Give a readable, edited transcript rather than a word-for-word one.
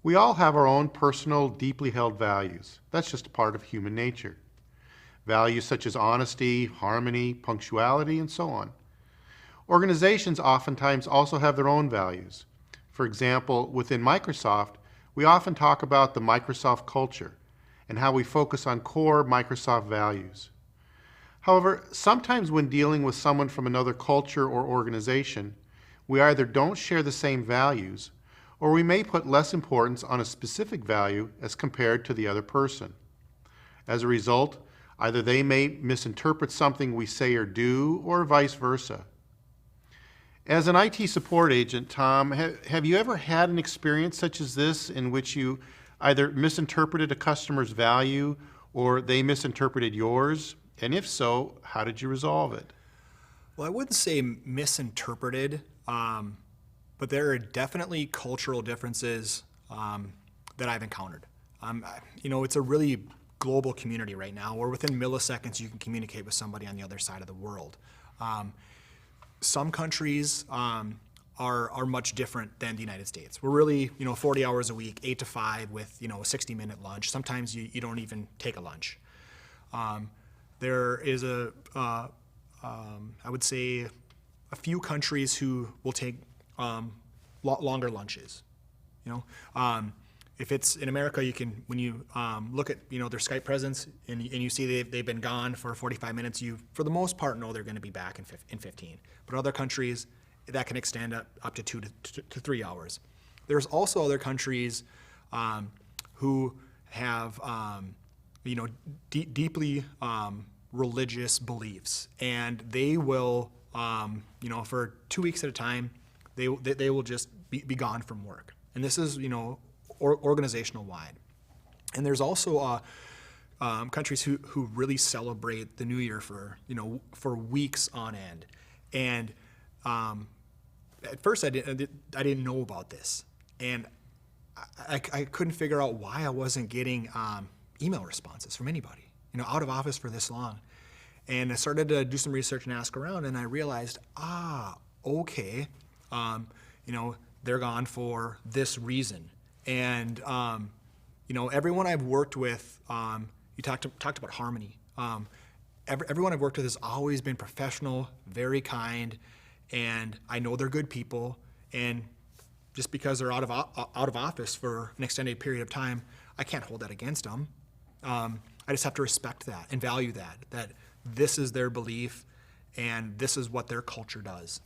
We all have our own personal, deeply held values. That's just a part of human nature. Values such as honesty, harmony, punctuality, and so on. Organizations oftentimes also have their own values. For example, within Microsoft, we often talk about the Microsoft culture and how we focus on core Microsoft values. However, sometimes when dealing with someone from another culture or organization, we either don't share the same values, or we may put less importance on a specific value as compared to the other person. As a result, either they may misinterpret something we say or do, or vice versa. As an IT support agent, Tom, have you ever had an experience such as this in which you either misinterpreted a customer's value or they misinterpreted yours? And if so, how did you resolve it? Well, I wouldn't say misinterpreted, but there are definitely cultural differences that I've encountered. It's a really global community right now where within milliseconds you can communicate with somebody on the other side of the world. Some countries are much different than the United States. We're really, 40 hours a week, 8 to 5 with, a 60-minute lunch. Sometimes you don't even take a lunch. There is I would say, a few countries who will take longer lunches. If it's in America, you can, when you look at their Skype presence and you see they've been gone for 45 minutes, you for the most part know they're going to be back in 15. But other countries, that can extend up to 2 to 3 hours. There's also other countries who have deeply religious beliefs, and they will for 2 weeks at a time they will just be gone from work. And this is organizational wide. And there's also countries who really celebrate the New Year for weeks on end. And at first I didn't know about this, and I couldn't figure out why I wasn't getting email responses from anybody out of office for this long. And I started to do some research and ask around, and I realized, okay, they're gone for this reason. And everyone I've worked with, you talked about harmony. Everyone I've worked with has always been professional, very kind, and I know they're good people. And just because they're out of office for an extended period of time, I can't hold that against them. I just have to respect that and value that this is their belief and this is what their culture does.